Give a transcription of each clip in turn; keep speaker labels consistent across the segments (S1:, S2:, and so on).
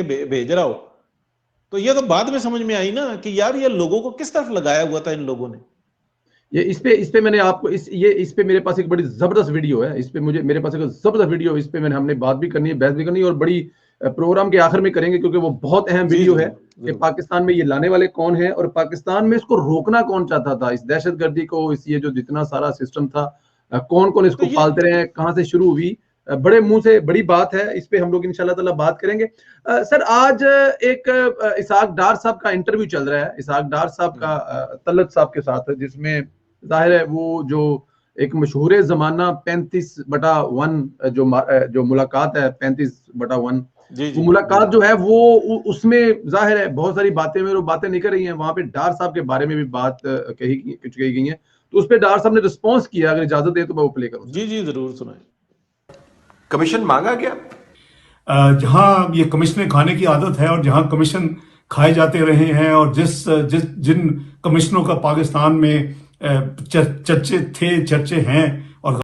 S1: भेज रहा हो, तो ये तो बाद में समझ में आई ना कि यार ये लोगों को किस तरफ लगाया हुआ था इन लोगों ने।
S2: ये इस पे मैंने आपको इस पे मेरे पास एक बड़ी जबरदस्त वीडियो है, इस पे मेरे पास एक जबरदस्त वीडियो, इस पे हमने बात भी करनी है, बहस भी करनी है, और बड़ी प्रोग्राम के आखिर में करेंगे, क्योंकि वो बहुत अहम
S1: जी
S2: वीडियो है
S1: जरूर
S2: कि
S1: जरूर।
S2: पाकिस्तान में ये लाने वाले कौन है और पाकिस्तान में इसको रोकना कौन चाहता था, इस दहशतगर्दी को, इस ये जो जितना सारा सिस्टम था, कौन कौन
S1: तो
S2: इसको
S1: ये
S2: पालते रहे, कहाँ से शुरू हुई, बड़े मुंह से बड़ी बात है, इस पे हम लोग इंशाल्लाह ताला बात करेंगे। सर आज एक इसहाक डार साहब का इंटरव्यू चल रहा है, इसहाक डार साहब का तलत साहब के साथ, जिसमें जाहिर है वो जो एक मशहूर जमाना 35/1 जो मुलाकात है 35/1,
S1: जी
S2: वो
S1: जी जी
S2: मुलाकात जो है वो उसमें जाहिर है बहुत सारी बातें में वो बातें निकल रही हैं, वहां पे डार साहब के बारे में भी बात कही गई है, तो उस पर डार साहब ने रिस्पॉन्स किया, अगर इजाजत दे तो मैं वो प्ले करूं।
S1: जी जी जरूर सुनाए।
S3: कमीशन मांगा गया?
S4: जहां ये कमीशन खाने की आदत है और जहां कमीशन खाए जाते रहे हैं, और जिन कमीशनों का पाकिस्तान में चर्चे थे, चर्चे हैं, और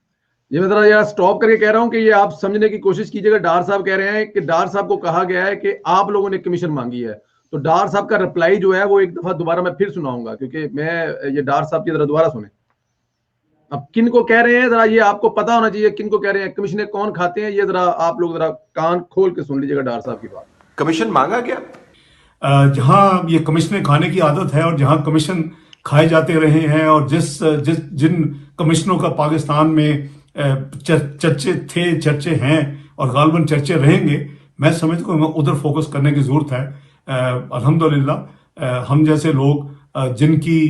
S2: ये मैं जरा यार स्टॉप करके कह रहा हूं कि ये आप समझने की कोशिश कीजिएगा। डार साहब कह रहे हैं कि डार साहब को कहा गया है कि आप लोगों ने कमीशन मांगी है, तो डार साहब का रिप्लाई जो है वो एक दफा दोबारा मैं फिर सुनाऊंगा, क्योंकि मैं ये डार साहब की जरा दोबारा सुने। अब किन को कह रहे हैं जरा ये आपको पता होना चाहिए, किन को कह रहे हैं, कमीशन कौन खाते हैं, ये जरा आप लोग जरा कान खोल के सुन लीजिएगा डार साहब की बात।
S3: कमीशन मांगा गया?
S4: जहां ये कमीशन खाने की आदत है और जहां कमीशन खाए जाते रहे हैं, और जिन कमीशनों का पाकिस्तान में चर्चे थे, चर्चे हैं, और गालबन चर्चे रहेंगे, मैं समझता हूँ उधर फोकस करने की जरूरत है। अल्हम्दुलिल्लाह हम जैसे लोग जिनकी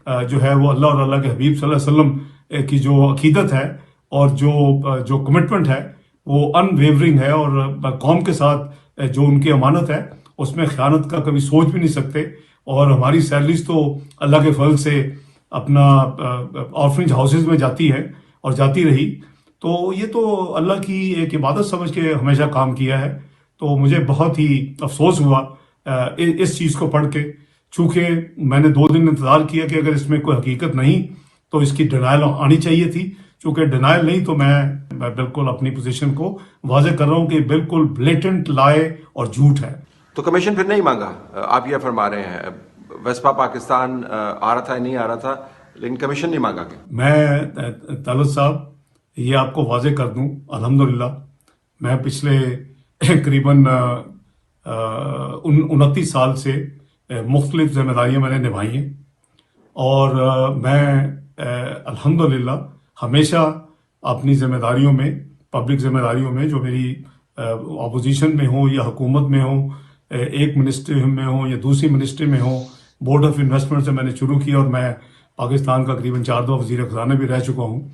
S4: जो है वो अल्लाह और अल्लाह के हबीब सल्लल्लाहु अलैहि वसल्लम की जो अकीदत है और जो कमिटमेंट है वो अनवेवरिंग है, और कौम के साथ जो उनकी अमानत है उसमें ख़यानत का कभी सोच भी नहीं सकते। और हमारी सैलरीज तो अल्लाह के फजल से अपना ऑर्फनेज हाउसेज में जाती है और जाती रही, तो ये तो अल्लाह की एक इबादत समझ के हमेशा काम किया है। तो मुझे बहुत ही अफसोस हुआ इस चीज़ को पढ़ के, चूँकि मैंने 2 दिन इंतज़ार किया कि अगर इसमें कोई हकीकत नहीं तो इसकी डिनाइल आनी चाहिए थी। चूँकि डिनाइल नहीं तो मैं बिल्कुल अपनी पोजीशन को वाज़ेह कर रहा हूँ कि बिल्कुल ब्लेटेंट लाए और झूठ है।
S3: तो कमीशन फिर नहीं मांगा? आप ये फरमा रहे हैं वेस्पा पाकिस्तान आ रहा था, नहीं आ रहा था, लेकिन कमीशन नहीं मांगा गया?
S4: मैं तलत साहब ये आपको वाज़ेह कर दूं, अल्हम्दुलिल्लाह मैं पिछले करीबन 29 साल से मुख्तलिफ जिम्मेदारियां मैंने निभाई हैं, और मैं अल्हम्दुलिल्लाह हमेशा अपनी जिम्मेदारियों में, पब्लिक जिम्मेदारियों में, जो मेरी अपोजिशन में हो या हुकूमत में हो, एक मिनिस्ट्री में हो या दूसरी मिनिस्ट्री में हो, बोर्ड ऑफ इन्वेस्टमेंट से मैंने शुरू किया, और मैं पाकिस्तान का करीबन 4 दफा वज़ीर ख़ज़ाना भी रह चुका हूँ,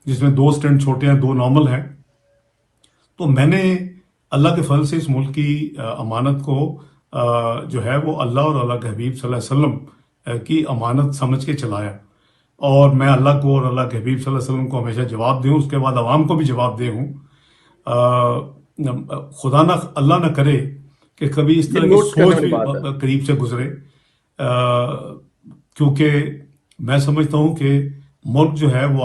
S4: जिसमें 2 स्टेंट छोटे हैं, 2 नॉर्मल हैं। तो मैंने अल्लाह के फल से इस मुल्क की अमानत को जो है वो अल्लाह और अल्लाह के हबीब सल्लल्लाहु अलैहि वसल्लम की अमानत समझ के चलाया, और मैं अल्लाह को और अल्लाह के हबीब सल्लल्लाहु अलैहि वसल्लम को हमेशा जवाब दूँ, उसके बाद आवाम को भी जवाब दे हूँ। खुदा ना अल्लाह ना करे कि कभी इस तरह की सोच भी करीब से गुजरे, क्योंकि मैं समझता हूँ कि मुल्क जो है वो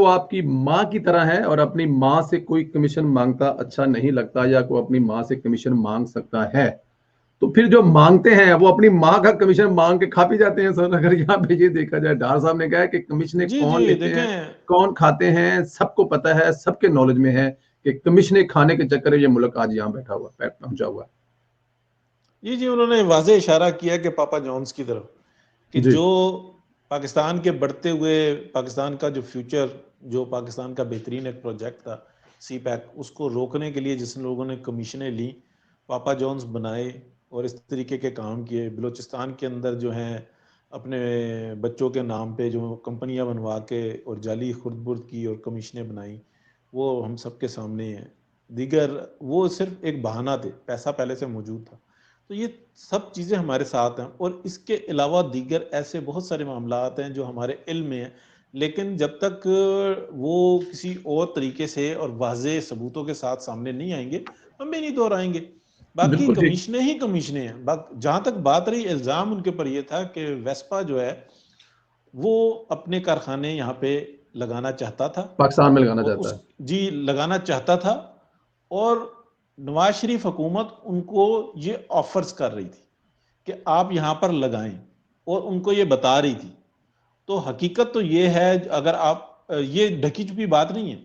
S4: आपकी माँ की तरह है, और अपनी माँ से कोई कमीशन मांगता अच्छा नहीं लगता, या कोई अपनी माँ से कमीशन मांग सकता है तो फिर जो मांगते हैं वो अपनी माँ का कमीशन मांग के खा पी जाते हैं सर। अगर यहाँ पे ये देखा जाए, डार साहब ने कहा कि कमीशन
S1: जी
S2: कौन
S1: जी
S2: लेते हैं, कौन खाते हैं, सबको पता है, सबके नॉलेज में है कि कमीशन खाने के चक्कर में ये मुल्क आज यहाँ बैठा हुआ पहुंचा हुआ है।
S1: जी जी उन्होंने वाज़ेह इशारा किया कि पापा जॉन्स की तरफ, कि जो पाकिस्तान के बढ़ते हुए, पाकिस्तान का जो फ्यूचर, जो पाकिस्तान का बेहतरीन एक प्रोजेक्ट था सी पैक, उसको रोकने के लिए जिस लोगों ने कमीशनें ली, पापा जॉन्स बनाए और इस तरीके के काम किए। बलूचिस्तान के अंदर जो हैं अपने बच्चों के नाम पे जो कंपनियां बनवा के और जाली खुर्द-बुर्द की और कमीशनें बनाई, वो हम सबके सामने हैं। दीगर वो सिर्फ एक बहाना थे, पैसा पहले से मौजूद था। तो ये सब चीज़ें हमारे साथ हैं, और इसके अलावा दीगर ऐसे बहुत सारे मामलात हैं जो हमारे इल्म में हैं, लेकिन जब तक वो किसी और तरीके से और वाज़ेह सबूतों के साथ सामने नहीं आएंगे, हम भी नहीं दोहराएंगे। बाकी कमीशनें ही कमीशनें हैं। जहाँ तक बात रही, इल्ज़ाम उनके ऊपर ये था कि वेस्पा जो है वो अपने कारखाने यहाँ पे लगाना चाहता था,
S2: पाकिस्तान में लगाना चाहता है।
S1: जी लगाना चाहता था, और नवाज शरीफ हुकूमत उनको ये ऑफर्स कर रही थी कि आप यहां पर लगाएं, और उनको ये बता रही थी। तो हकीकत तो ये है, अगर आप ये ढकी छुपी बात नहीं है।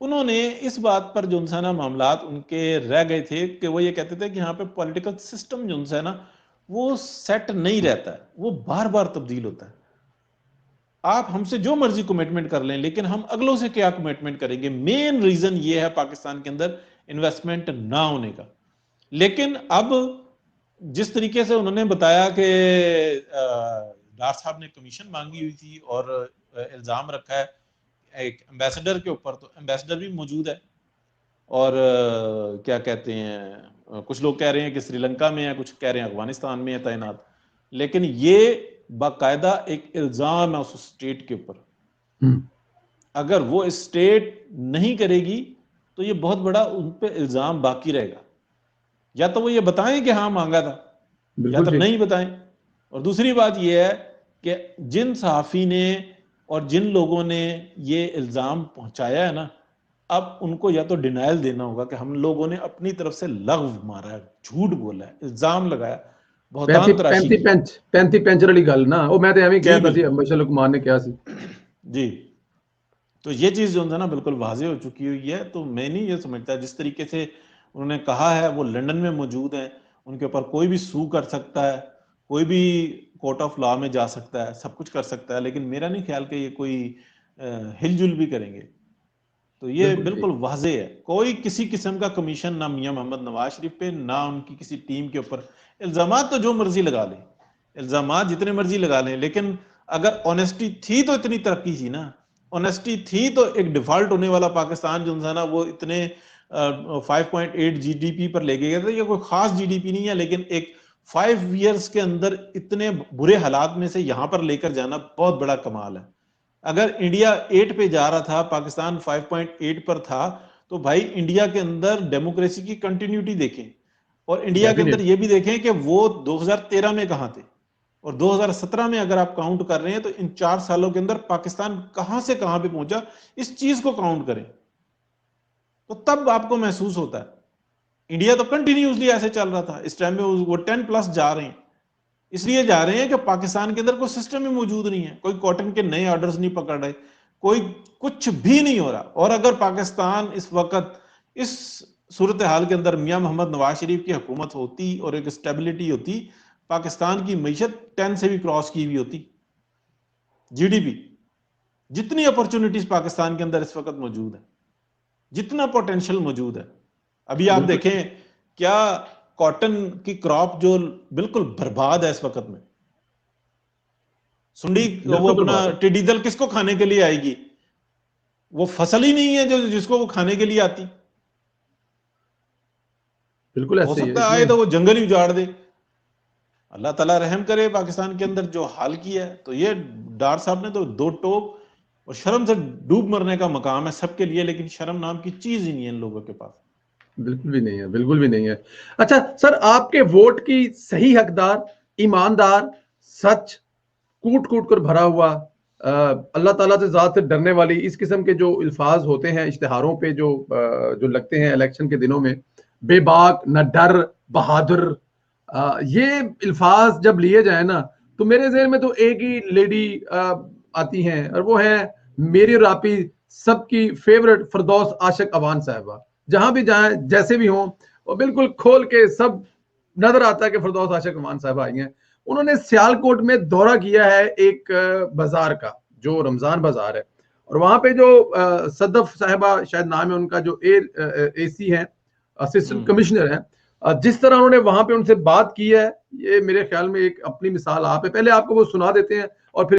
S1: उन्होंने इस बात पर जो है ना मामलात उनके रह गए थे कि वो ये कहते थे कि यहाँ पे पॉलिटिकल सिस्टम जो है ना वो सेट नहीं रहता है, वो बार बार तब्दील होता है। आप हमसे जो मर्जी कमिटमेंट कर लें, लेकिन हम अगलों से क्या कमिटमेंट करेंगे? मेन रीजन ये है पाकिस्तान के अंदर इन्वेस्टमेंट ना होने का। लेकिन अब जिस तरीके से उन्होंने बताया कि डार साहब ने कमीशन मांगी हुई थी और इल्जाम रखा है एक एम्बेसडर के ऊपर, तो एम्बेसडर भी मौजूद है, और क्या कहते हैं, कुछ लोग कह रहे हैं कि श्रीलंका में है, कुछ कह रहे हैं अफगानिस्तान में है तैनात। लेकिन ये बाकायदा एक इल्जाम है उस स्टेट के ऊपर। अगर वो स्टेट नहीं करेगी तो ये बहुत बड़ा उन पे इल्जाम बाकी रहेगा। या तो वो ये बताएं कि हाँ मांगा था, या तो नहीं बताएं। और दूसरी बात ये है कि जिन सहाफी ने और जिन लोगों ने ये इल्जाम पहुंचाया है ना, अब उनको या तो डिनायल देना होगा कि हम लोगों ने अपनी तरफ से लग़्व मारा है, झूठ बोला है, इल्जाम लगाया, बहुतान तराशी की।
S2: 35 पेंच वाली गल ना, वो मैं तो एवं कहता सी अम्बेशल कुमार ने कहा सी
S1: जी। तो ये चीज जो है ना बिल्कुल वाज़ेह हो चुकी हुई है। तो मैं नहीं ये समझता, जिस तरीके से उन्होंने कहा है वो लंदन में मौजूद है, उनके ऊपर कोई भी सू कर सकता है, कोई भी कोर्ट ऑफ लॉ में जा सकता है, सब कुछ कर सकता है, लेकिन मेरा नहीं ख्याल कि ये कोई हिलजुल भी करेंगे। तो ये बिल्कुल वाज़ेह है, कोई किसी किस्म का कमीशन ना मियां मोहम्मद नवाज शरीफ पे, ना उनकी किसी टीम के ऊपर। इल्जामात तो जो मर्जी लगा लें, इल्जामात जितने मर्जी लगा लें, लेकिन अगर ऑनेस्टी थी तो इतनी तरक्की थी ना। ऑनेस्टी थी तो एक डिफॉल्ट होने वाला पाकिस्तान जो है ना वो इतने 5.8 जीडीपी पर ले गया था। ये कोई खास जीडीपी नहीं है, लेकिन एक 5 इयर्स के अंदर इतने बुरे हालात में से यहां पर लेकर जाना बहुत बड़ा कमाल है। अगर इंडिया 8 पे जा रहा था, पाकिस्तान 5.8 पर था, तो भाई इंडिया के अंदर डेमोक्रेसी की कंटिन्यूटी देखें, और इंडिया के अंदर ये भी देखें कि वो 2013 में कहां थे और 2017 में अगर आप काउंट कर रहे हैं तो इन 4 सालों के अंदर पाकिस्तान कहां से कहां पे पहुंचा, इस चीज को काउंट करें तो तब आपको महसूस होता है। इंडिया तो कंटिन्यूसली ऐसे चल रहा था, इस टाइम में वो 10+ जा रहे हैं। इसलिए जा रहे हैं कि पाकिस्तान के अंदर कोई सिस्टम ही मौजूद नहीं है, कोई कॉटन के नए ऑर्डर्स नहीं पकड़ रहे, कोई कुछ भी नहीं हो रहा। और अगर पाकिस्तान इस वक्त इस सूरत हाल के अंदर मियां मोहम्मद नवाज शरीफ की हुकूमत होती और एक स्टेबिलिटी होती, पाकिस्तान की मईशत 10 से भी क्रॉस की हुई होती। जीडीपी, जितनी अपॉर्चुनिटीज पाकिस्तान के अंदर इस वक्त मौजूद है, जितना पोटेंशियल मौजूद है, अभी आप देखें क्या कॉटन की क्रॉप जो बिल्कुल बर्बाद है इस वक्त में। सुंडी वो अपना टिड्डी दल किसको खाने के लिए आएगी? वो फसल ही नहीं है जो जिसको वो खाने के लिए आती।
S2: बिल्कुल ऐसे
S1: हो सकता है आए तो वो जंगल ही उजाड़ दे। अल्लाह ताला रहम करे पाकिस्तान के अंदर जो हाल किया है। तो ये डार साहब ने तो 2 टोप और शर्म से डूब मरने का मकाम है सबके लिए, लेकिन शर्म नाम की चीज ही नहीं है इन लोगों के पास।
S2: बिल्कुल भी नहीं है, बिल्कुल भी नहीं है। अच्छा सर, आपके वोट की सही हकदार, ईमानदार, सच, कूट कूट कर भरा हुआ, अल्लाह ताला से ज़ात से डरने वाली, इस किस्म के जो अल्फाज होते हैं इश्तिहारों पे जो लगते हैं इलेक्शन के दिनों में, बेबाक, न डर, बहादुर, ये अल्फाज जब लिए जाए ना तो मेरे ज़हन में तो एक ही लेडी आती हैं, और वो है मेरी और आपी सबकी फेवरेट फिरदौस आशिक अवान साहिबा। जहां भी जाए, जैसे भी हों, वो बिल्कुल खोल के सब नजर आता है कि फिरदौस आशिक अवान साहिबा आई हैं। उन्होंने सियालकोट में दौरा किया है एक बाजार का, जो रमजान बाजार है, और वहां पे जो सदफ साहिबा शायद नाम है उनका, जो एसी है, असिस्टेंट कमिश्नर है, जिस तरह उन्होंने वहां पे उनसे बात की है, ये मेरे ख्याल में एक अपनी मिसाल आप है। पहले आपको वो सुना देते हैं